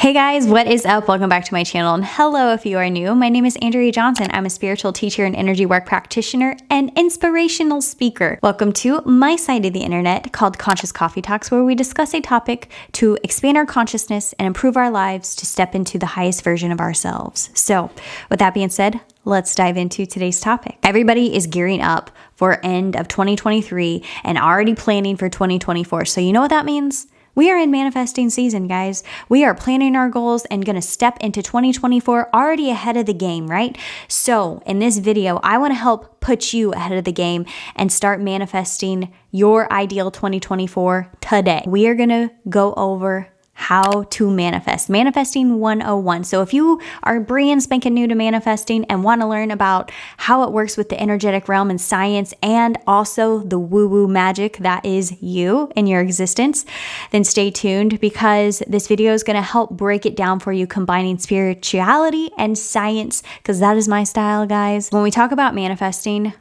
Hey guys, what is up? Welcome back to my channel, and hello if you are new. My name is Andrea Johnson. I'm a spiritual teacher and energy work practitioner and inspirational speaker. Welcome to my side of the internet called Conscious Coffee Talks, where we discuss a topic to expand our consciousness and improve our lives to step into the highest version of ourselves. So with that being said, let's dive into today's topic. Everybody is gearing up for end of 2023 and already planning for 2024. So you know what that means? We are in manifesting season, guys. We are planning our goals and going to step into 2024 already ahead of the game, right? So in this video, I want to help put you ahead of the game and start manifesting your ideal 2024 today. We are going to go over how to manifest. Manifesting 101. So if you are brand spanking new to manifesting and want to learn about how it works with the energetic realm and science and also the woo-woo magic that is you in your existence, then stay tuned because this video is going to help break it down for you, combining spirituality and science, because that is my style, guys. When we talk about manifesting,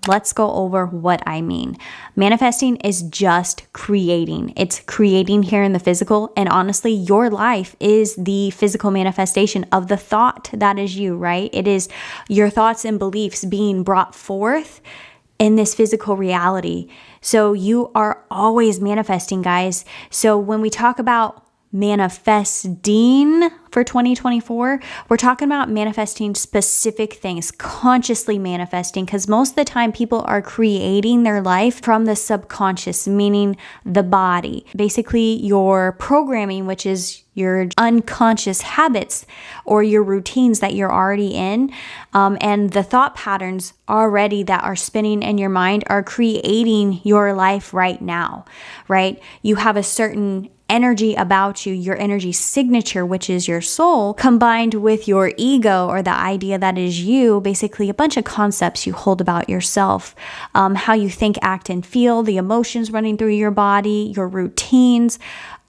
let's go over what I mean. Manifesting is just creating. It's creating here in the physical. And honestly, your life is the physical manifestation of the thought that is you, right? It is your thoughts and beliefs being brought forth in this physical reality. So you are always manifesting, guys. So when we talk about manifesting for 2024, we're talking about manifesting specific things, consciously manifesting, because most of the time people are creating their life from the subconscious, meaning the body. Basically, your programming, which is your unconscious habits or your routines that you're already in, and the thought patterns already that are spinning in your mind are creating your life right now, right? You have a certain energy about you, your energy signature, which is your soul, combined with your ego or the idea that is you, basically a bunch of concepts you hold about yourself, how you think, act, and feel, the emotions running through your body, your routines.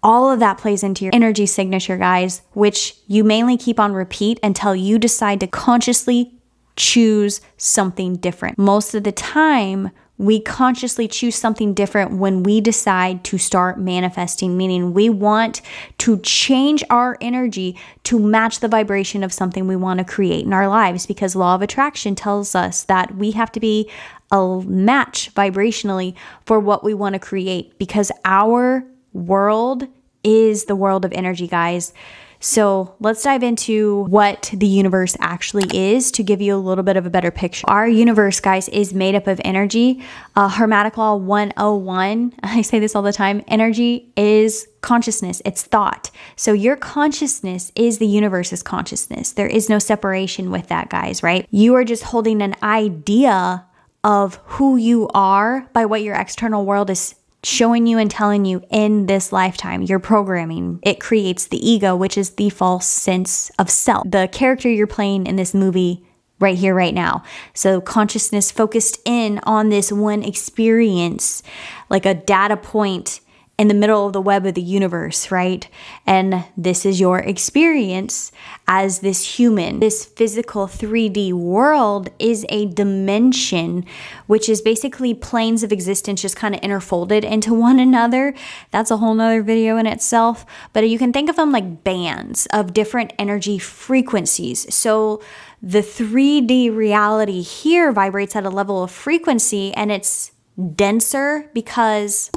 All of that plays into your energy signature, guys, which you mainly keep on repeat until you decide to consciously choose something different. Most of the time, we consciously choose something different when we decide to start manifesting, meaning we want to change our energy to match the vibration of something we want to create in our lives, because law of attraction tells us that we have to be a match vibrationally for what we want to create, because our world is the world of energy, guys. So let's dive into what the universe actually is to give you a little bit of a better picture. Our universe, guys, is made up of energy. Hermetic Law 101, I say this all the time, energy is consciousness, it's thought. So your consciousness is the universe's consciousness. There is no separation with that, guys, right? You are just holding an idea of who you are by what your external world is showing you and telling you in this lifetime. Your programming, it creates the ego, which is the false sense of self, the character you're playing in this movie right here, right now. So consciousness focused in on this one experience, like a data point in the middle of the web of the universe, right? And this is your experience as this human. This physical 3D world is a dimension, which is basically planes of existence just kind of interfolded into one another. That's a whole nother video in itself. But you can think of them like bands of different energy frequencies. So the 3D reality here vibrates at a level of frequency, and it's denser because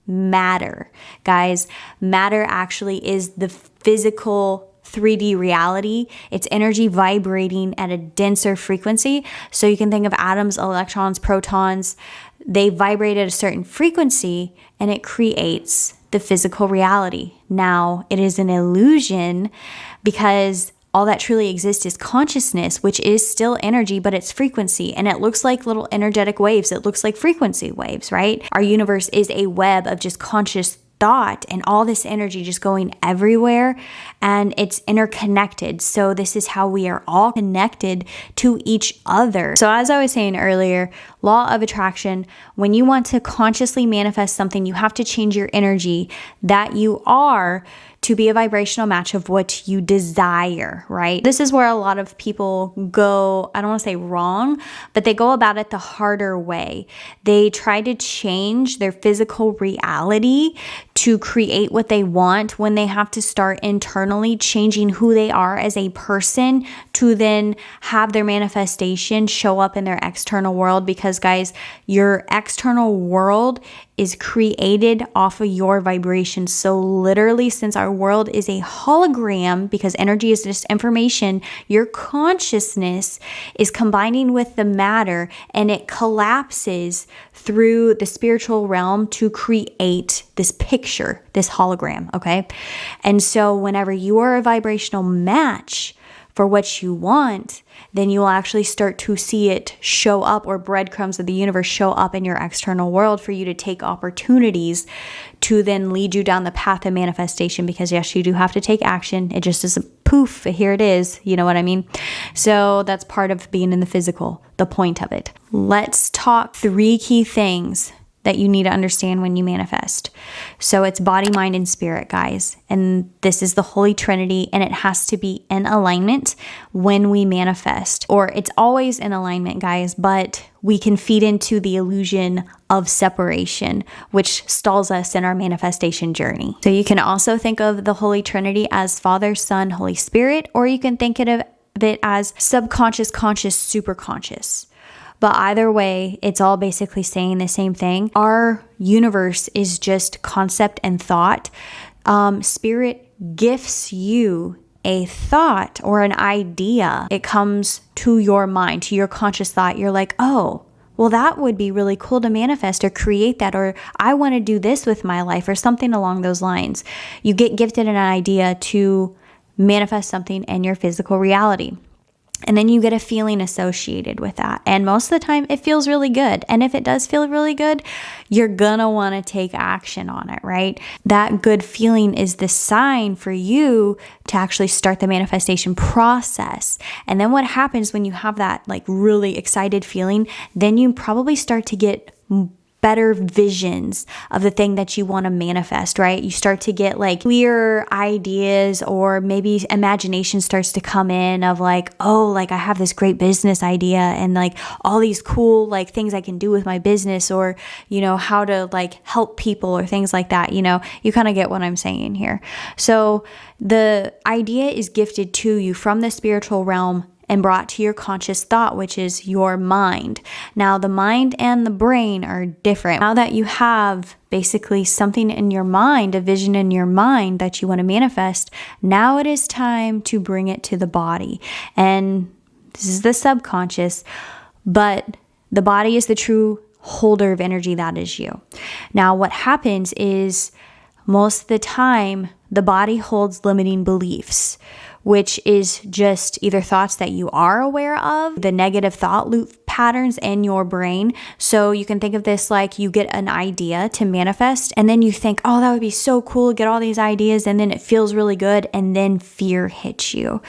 matter, guys. Matter actually is the physical 3D reality. It's energy vibrating at a denser frequency. So you can think of atoms, electrons, protons. They vibrate at a certain frequency and it creates the physical reality. Now, it is an illusion because all that truly exists is consciousness, which is still energy, but it's frequency. And it looks like little energetic waves. It looks like frequency waves, right? Our universe is a web of just conscious thought and all this energy just going everywhere, and it's interconnected. So this is how we are all connected to each other. So as I was saying earlier, law of attraction, when you want to consciously manifest something, you have to change your energy that you are to be a vibrational match of what you desire, right? This is where a lot of people go, I don't want to say wrong, but they go about it the harder way. They try to change their physical reality to create what they want when they have to start internally changing who they are as a person to then have their manifestation show up in their external world. Because guys, your external world is created off of your vibration. So literally, since our world is a hologram, because energy is just information, your consciousness is combining with the matter and it collapses through the spiritual realm to create this picture, this hologram, okay? And so whenever you are a vibrational match for what you want, then you will actually start to see it show up, or breadcrumbs of the universe show up in your external world for you to take opportunities to then lead you down the path of manifestation. Because yes, you do have to take action. It just isn't poof, here it is. You know what I mean? So that's part of being in the physical, the point of it. Let's talk 3 key things that you need to understand when you manifest. So it's body, mind, and spirit, guys. And this is the Holy Trinity, and it has to be in alignment when we manifest. Or it's always in alignment, guys, but we can feed into the illusion of separation, which stalls us in our manifestation journey. So you can also think of the Holy Trinity as Father, Son, Holy Spirit, or you can think of it as subconscious, conscious, superconscious. But either way, it's all basically saying the same thing. Our universe is just concept and thought. Spirit gifts you a thought or an idea. It comes to your mind, to your conscious thought. You're like, oh, well, that would be really cool to manifest or create that, or I want to do this with my life, or something along those lines. You get gifted an idea to manifest something in your physical reality. And then you get a feeling associated with that. And most of the time it feels really good. And if it does feel really good, you're gonna want to take action on it, right? That good feeling is the sign for you to actually start the manifestation process. And then what happens when you have that like really excited feeling, then you probably start to get better visions of the thing that you want to manifest, right? You start to get like clear ideas, or maybe imagination starts to come in of like, oh, like I have this great business idea and like all these cool like things I can do with my business, or, you know, how to like help people or things like that. You know, you kind of get what I'm saying here. So the idea is gifted to you from the spiritual realm and brought to your conscious thought, which is your mind. Now, the mind and the brain are different. Now that you have basically something in your mind, a vision in your mind that you want to manifest, now it is time to bring it to the body. And this is the subconscious, but the body is the true holder of energy that is you. Now, what happens is most of the time, the body holds limiting beliefs, which is just either thoughts that you are aware of, the negative thought loop patterns in your brain. So you can think of this like you get an idea to manifest, and then you think, oh, that would be so cool to get all these ideas, and then it feels really good, and then fear hits you.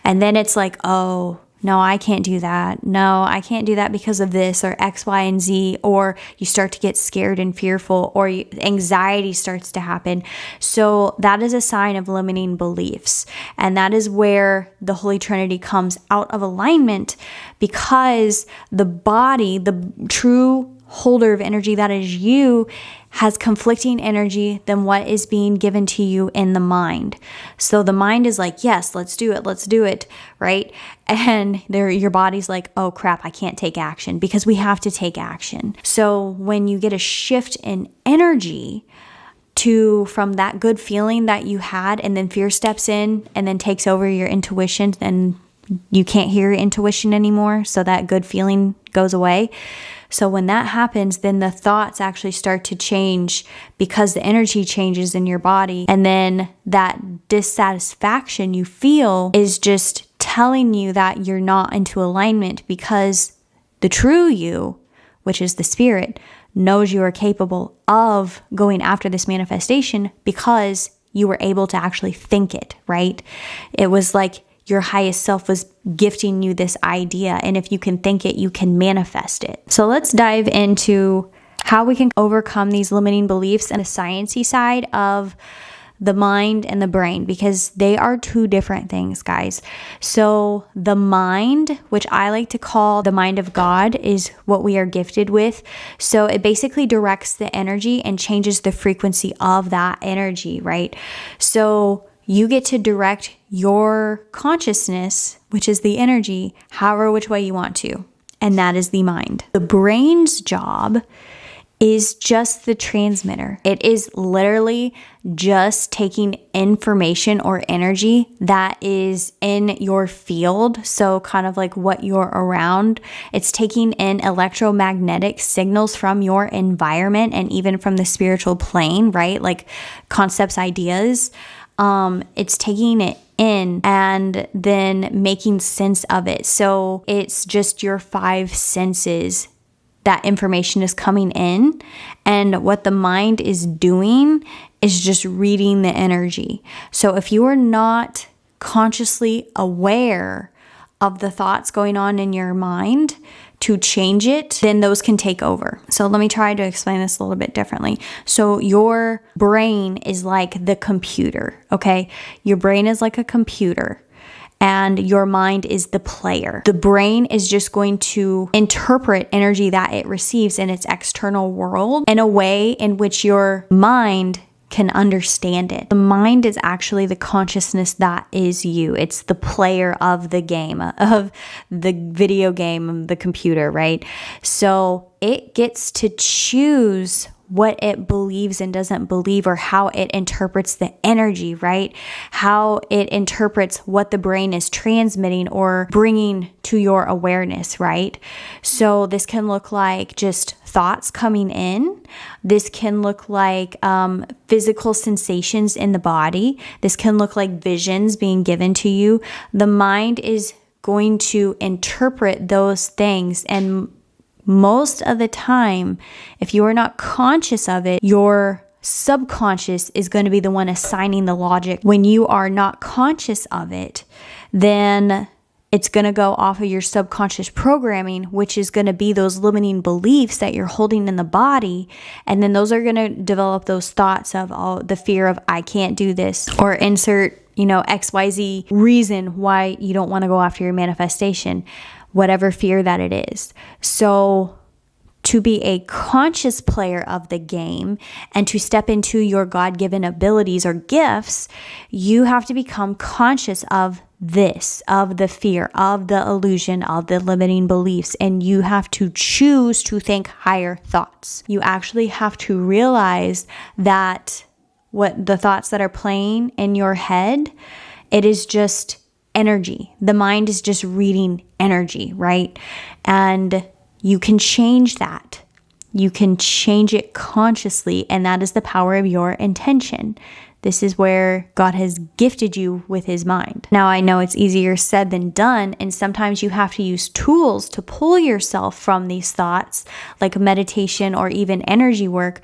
And then it's like, oh, no, I can't do that. No, I can't do that because of this or X, Y, and Z. Or you start to get scared and fearful, or anxiety starts to happen. So that is a sign of limiting beliefs. And that is where the Holy Trinity comes out of alignment, because the body, the true holder of energy that is you, has conflicting energy than what is being given to you in the mind. So the mind is like, yes, let's do it, right? And your body's like, oh crap, I can't take action, because we have to take action. So when you get a shift in energy from that good feeling that you had, and then fear steps in and then takes over your intuition, and you can't hear your intuition anymore, so that good feeling goes away. So when that happens, then the thoughts actually start to change, because the energy changes in your body. And then that dissatisfaction you feel is just telling you that you're not into alignment, because the true you, which is the spirit, knows you are capable of going after this manifestation, because you were able to actually think it, right? It was like your highest self was gifting you this idea. And if you can think it, you can manifest it. So let's dive into how we can overcome these limiting beliefs and the sciencey side of the mind and the brain, because they are two different things, guys. So the mind, which I like to call the mind of God, is what we are gifted with. So it basically directs the energy and changes the frequency of that energy, right? So you get to direct your consciousness, which is the energy, however which way you want to. And that is the mind. The brain's job is just the transmitter. It is literally just taking information or energy that is in your field. So kind of like what you're around. It's taking in electromagnetic signals from your environment and even from the spiritual plane, right? Like concepts, ideas. It's taking it in and then making sense of it. So it's just your five senses that information is coming in, and what the mind is doing is just reading the energy. So if you are not consciously aware of the thoughts going on in your mind to change it, then those can take over. So let me try to explain this a little bit differently. So your brain is like the computer, okay? Your brain is like a computer, and your mind is the player. The brain is just going to interpret energy that it receives in its external world in a way in which your mind can understand it. The mind is actually the consciousness that is you. It's the player of the game, of the video game, of the computer, right? So it gets to choose what it believes and doesn't believe, or how it interprets the energy, right? How it interprets what the brain is transmitting or bringing to your awareness, right? So this can look like just thoughts coming in. This can look like physical sensations in the body. This can look like visions being given to you. The mind is going to interpret those things, and most of the time, if you are not conscious of it, your subconscious is going to be the one assigning the logic. When you are not conscious of it, then it's going to go off of your subconscious programming, which is going to be those limiting beliefs that you're holding in the body. And then those are going to develop those thoughts of, oh, the fear of I can't do this, or insert, XYZ reason why you don't want to go after your manifestation, whatever fear that it is. So to be a conscious player of the game and to step into your God-given abilities or gifts, you have to become conscious of this, of the fear, of the illusion, of the limiting beliefs, and you have to choose to think higher thoughts. You actually have to realize that what the thoughts that are playing in your head, it is just energy. The mind is just reading energy, right? And you can change that. You can change it consciously, and that is the power of your intention. This is where God has gifted you with his mind. Now, I know it's easier said than done, and sometimes you have to use tools to pull yourself from these thoughts, like meditation or even energy work.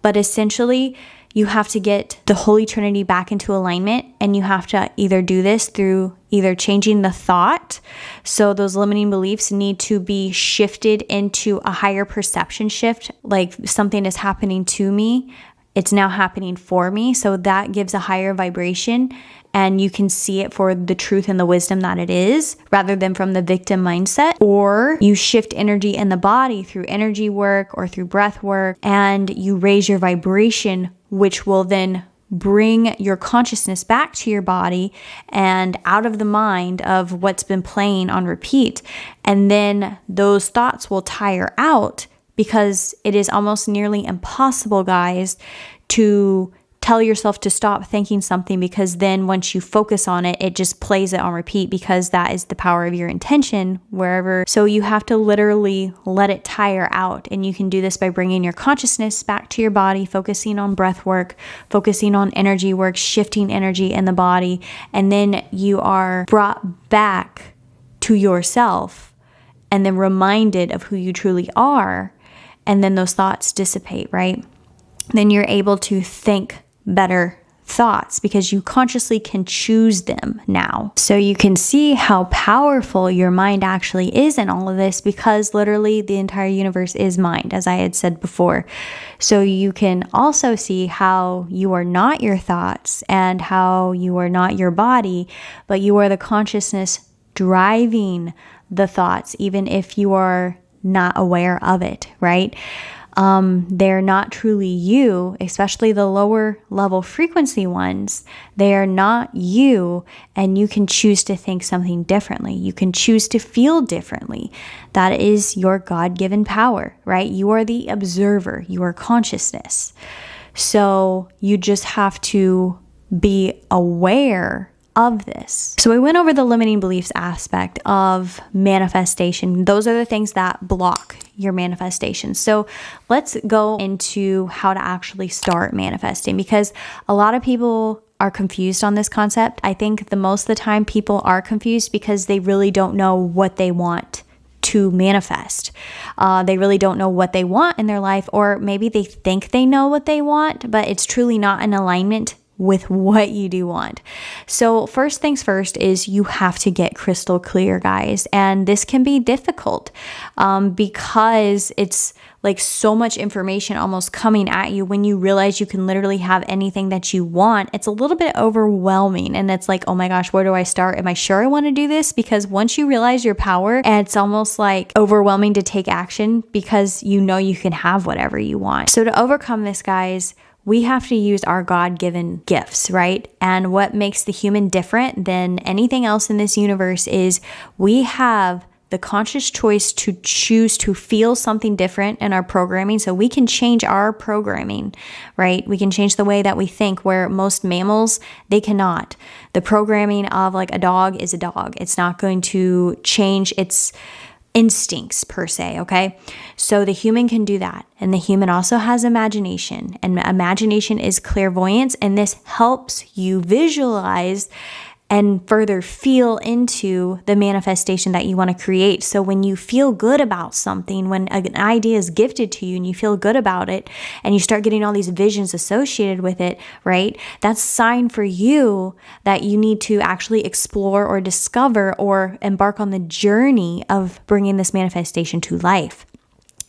But essentially, you have to get the Holy Trinity back into alignment, and you have to either do this through either changing the thought. So those limiting beliefs need to be shifted into a higher perception shift, like something is happening to me, it's now happening for me. So that gives a higher vibration, and you can see it for the truth and the wisdom that it is, rather than from the victim mindset. Or you shift energy in the body through energy work or through breath work, and you raise your vibration, which will then bring your consciousness back to your body and out of the mind of what's been playing on repeat. And then those thoughts will tire out, because it is almost nearly impossible, guys, to tell yourself to stop thinking something, because then once you focus on it, it just plays it on repeat, because that is the power of your intention wherever. So you have to literally let it tire out. And you can do this by bringing your consciousness back to your body, focusing on breath work, focusing on energy work, shifting energy in the body. And then you are brought back to yourself and then reminded of who you truly are. And then those thoughts dissipate, right? Then you're able to think better thoughts because you consciously can choose them now. So you can see how powerful your mind actually is in all of this, because literally the entire universe is mind, as I had said before. So you can also see how you are not your thoughts and how you are not your body, but you are the consciousness driving the thoughts, even if you are not aware of it, right? They're not truly you, especially the lower level frequency ones. They are not you, and you can choose to think something differently. You can choose to feel differently. That is your God-given power, right? You are the observer. You are consciousness. So you just have to be aware of this. So we went over the limiting beliefs aspect of manifestation. Those are the things that block your manifestation. So let's go into how to actually start manifesting, because a lot of people are confused on this concept. I think the most of the time people are confused because they really don't know what they want to manifest. They really don't know what they want in their life, or maybe they think they know what they want, but it's truly not in alignment with what you do want. So first things first is you have to get crystal clear, guys. And this can be difficult because it's like so much information almost coming at you when you realize you can literally have anything that you want. It's a little bit overwhelming, and it's like, oh my gosh, where do I start? Am I sure I want to do this? Because once you realize your power, it's almost like overwhelming to take action because you know you can have whatever you want. So to overcome this, guys, we have to use our God-given gifts, right? And what makes the human different than anything else in this universe is we have the conscious choice to choose to feel something different in our programming. So we can change our programming, right? We can change the way that we think, where most mammals, they cannot. The programming of like a dog is a dog. It's not going to change its instincts per se, okay? So the human can do that. And the human also has imagination. And imagination is clairvoyance. And this helps you visualize and further feel into the manifestation that you want to create. So when you feel good about something, when an idea is gifted to you and you feel good about it, and you start getting all these visions associated with it, right? That's a sign for you that you need to actually explore or discover or embark on the journey of bringing this manifestation to life.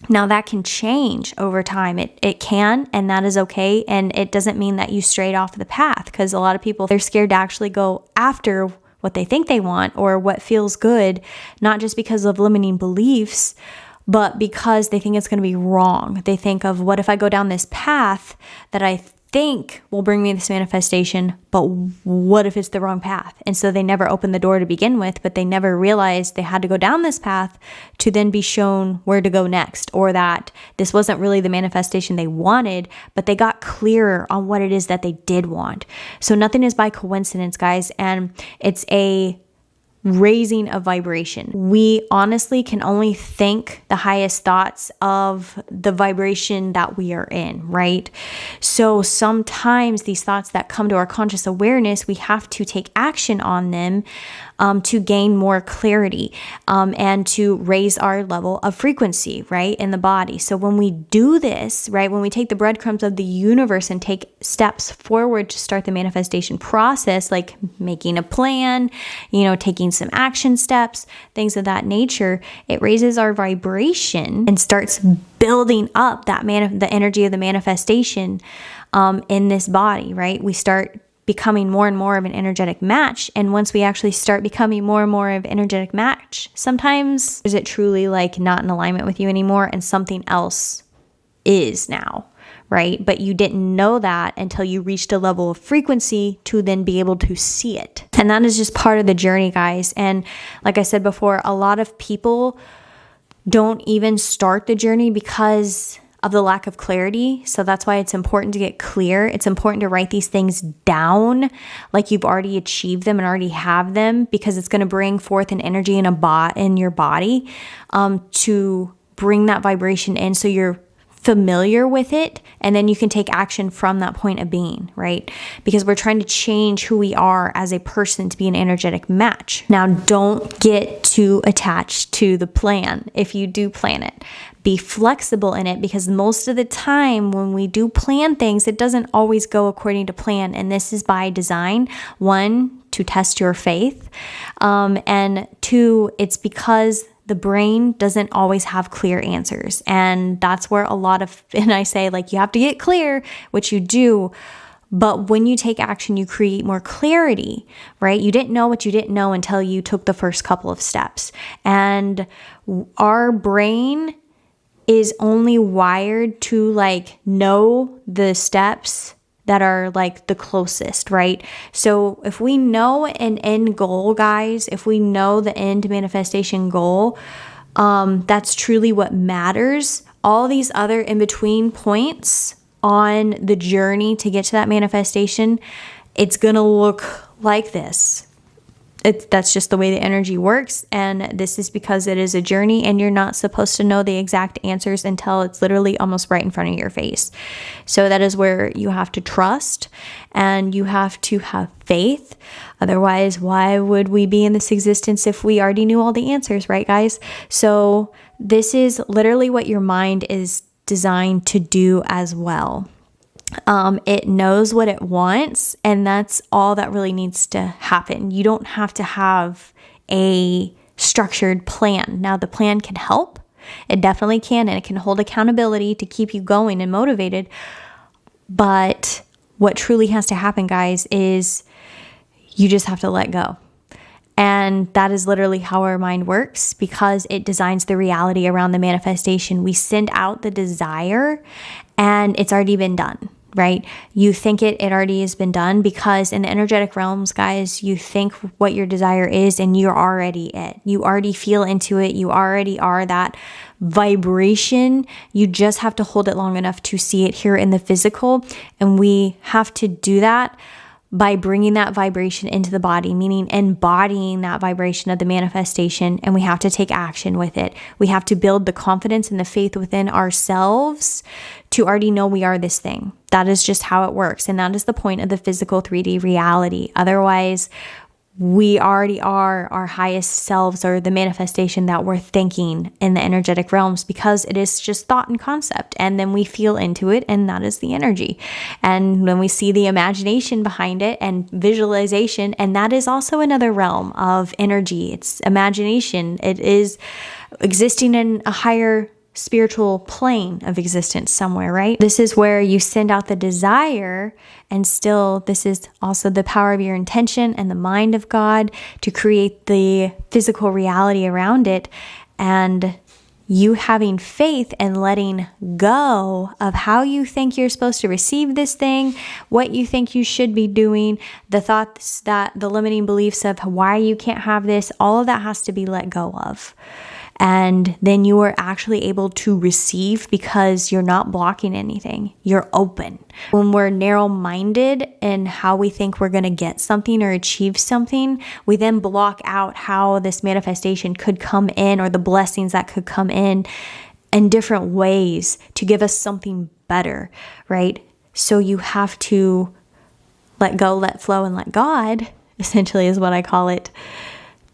Now that can change over time. It can, and that is okay. And it doesn't mean that you strayed off the path, because a lot of people, they're scared to actually go after what they think they want or what feels good, not just because of limiting beliefs, but because they think it's going to be wrong. They think of, what if I go down this path that I think will bring me this manifestation, but what if it's the wrong path? And so they never opened the door to begin with, but they never realized they had to go down this path to then be shown where to go next, or that this wasn't really the manifestation they wanted, but they got clearer on what it is that they did want. So nothing is by coincidence, guys, and it's a raising of vibration. We honestly can only think the highest thoughts of the vibration that we are in, right? So sometimes these thoughts that come to our conscious awareness, we have to take action on them to gain more clarity and to raise our level of frequency, right, in the body. So when we do this, right, when we take the breadcrumbs of the universe and take steps forward to start the manifestation process, like making a plan, taking some action steps, things of that nature, it raises our vibration and starts building up that the energy of the manifestation in this body, right? We start becoming more and more of an energetic match. And once we actually start becoming more and more of an energetic match, sometimes is it truly like not in alignment with you anymore and something else is now, right? But you didn't know that until you reached a level of frequency to then be able to see it. And that is just part of the journey, guys. And like I said before, a lot of people don't even start the journey because of the lack of clarity. So that's why it's important to get clear. It's important to write these things down like you've already achieved them and already have them, because it's going to bring forth an energy in your body to bring that vibration in. So you're familiar with it, and then you can take action from that point of being, right? Because we're trying to change who we are as a person to be an energetic match. Now, don't get too attached to the plan if you do plan it. Be flexible in it, because most of the time when we do plan things, it doesn't always go according to plan. And this is by design. One, to test your faith. And two, it's because the brain doesn't always have clear answers. And that's where a lot of, and I say, like, you have to get clear, which you do. But when you take action, you create more clarity, right? You didn't know what you didn't know until you took the first couple of steps. And our brain is only wired to like know the steps that are like the closest, right? So if we know an end goal, guys, if we know the end manifestation goal, that's truly what matters. All these other in-between points on the journey to get to that manifestation, it's gonna look like this. That's just the way the energy works. And this is because it is a journey, and you're not supposed to know the exact answers until it's literally almost right in front of your face. So that is where you have to trust and you have to have faith. Otherwise, why would we be in this existence if we already knew all the answers, right, guys? So this is literally what your mind is designed to do as well. It knows what it wants, and that's all that really needs to happen. You don't have to have a structured plan. Now, the plan can help. It definitely can, and it can hold accountability to keep you going and motivated. But what truly has to happen, guys, is you just have to let go. And that is literally how our mind works, because it designs the reality around the manifestation. We send out the desire and it's already been done, right? You think it already has been done, because in the energetic realms, guys, you think what your desire is and you're already it. You already feel into it. You already are that vibration. You just have to hold it long enough to see it here in the physical. And we have to do that by bringing that vibration into the body, meaning embodying that vibration of the manifestation, and we have to take action with it. We have to build the confidence and the faith within ourselves to already know we are this thing. That is just how it works, and that is the point of the physical 3D reality. Otherwise, we already are our highest selves, or the manifestation that we're thinking in the energetic realms, because it is just thought and concept. And then we feel into it, and that is the energy. And when we see the imagination behind it and visualization, and that is also another realm of energy. It's imagination. It is existing in a higher spiritual plane of existence somewhere, right? This is where you send out the desire, and still this is also the power of your intention and the mind of God to create the physical reality around it, and you having faith and letting go of how you think you're supposed to receive this thing, what you think you should be doing, the thoughts, that the limiting beliefs of why you can't have this, all of that has to be let go of. And then you are actually able to receive, because you're not blocking anything. You're open. When we're narrow-minded in how we think we're going to get something or achieve something, we then block out how this manifestation could come in, or the blessings that could come in different ways to give us something better, right? So you have to let go, let flow, and let God, essentially is what I call it,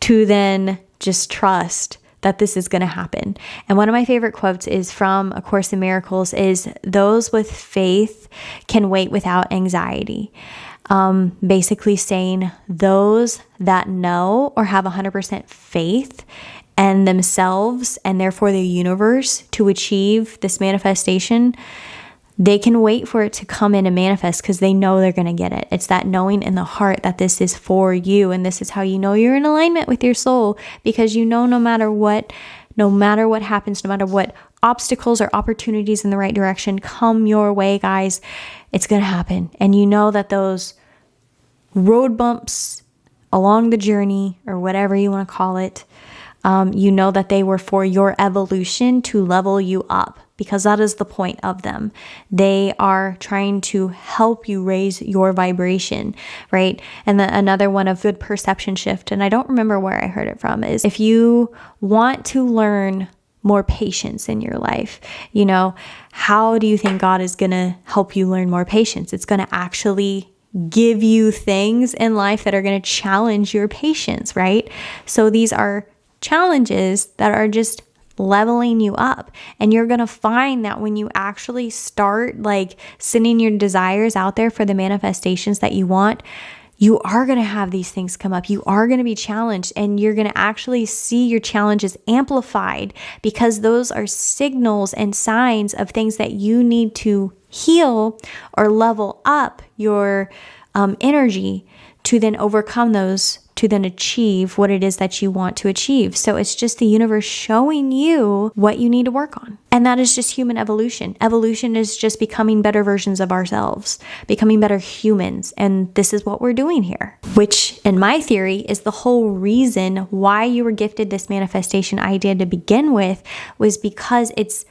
to then just trust that this is going to happen. And one of my favorite quotes is from A Course in Miracles, is those with faith can wait without anxiety. Basically saying those that know or have 100% faith in themselves, and therefore the universe, to achieve this manifestation, they can wait for it to come in and manifest, because they know they're going to get it. It's that knowing in the heart that this is for you. And this is how you know you're in alignment with your soul, because you know no matter what happens, no matter what obstacles or opportunities in the right direction come your way, guys, it's going to happen. And you know that those road bumps along the journey, or whatever you want to call it, you know that they were for your evolution, to level you up, because that is the point of them. They are trying to help you raise your vibration, right? And another one of good perception shift, and I don't remember where I heard it from, is if you want to learn more patience in your life? You know, how do you think God is going to help you learn more patience? It's going to actually give you things in life that are going to challenge your patience, right? So these are challenges that are just leveling you up. And you're going to find that when you actually start like sending your desires out there for the manifestations that you want, you are going to have these things come up. You are going to be challenged, and you're going to actually see your challenges amplified, because those are signals and signs of things that you need to heal or level up your energy to then overcome those, to then achieve what it is that you want to achieve. So it's just the universe showing you what you need to work on. And that is just human evolution. Evolution is just becoming better versions of ourselves, becoming better humans. And this is what we're doing here, which in my theory is the whole reason why you were gifted this manifestation idea to begin with, was because it's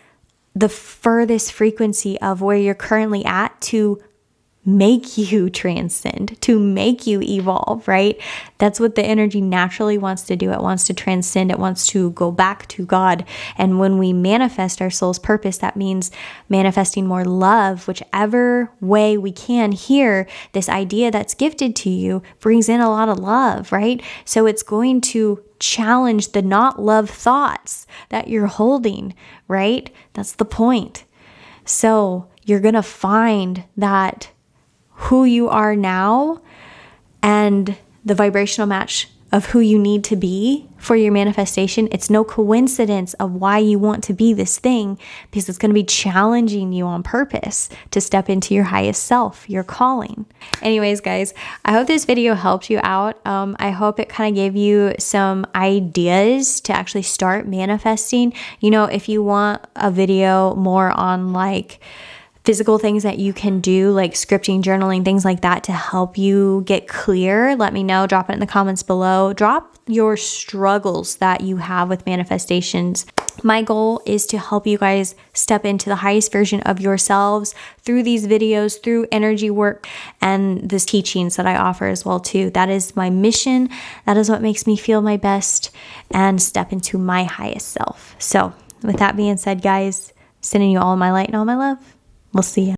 the furthest frequency of where you're currently at to make you transcend, to make you evolve, right? That's what the energy naturally wants to do. It wants to transcend. It wants to go back to God. And when we manifest our soul's purpose, that means manifesting more love, whichever way we can. Here, this idea that's gifted to you brings in a lot of love, right? So it's going to challenge the not love thoughts that you're holding, right? That's the point. So you're going to find that who you are now and the vibrational match of who you need to be for your manifestation, it's no coincidence of why you want to be this thing, because it's going to be challenging you on purpose to step into your highest self, your calling. Anyways, guys, I hope this video helped you out. I hope it kind of gave you some ideas to actually start manifesting. You know, if you want a video more on like physical things that you can do, like scripting, journaling, things like that to help you get clear, let me know. Drop it in the comments below. Drop your struggles that you have with manifestations. My goal is to help you guys step into the highest version of yourselves through these videos, through energy work, and the teachings that I offer as well too. That is my mission. That is what makes me feel my best and step into my highest self. So with that being said, guys, sending you all my light and all my love. We'll see you.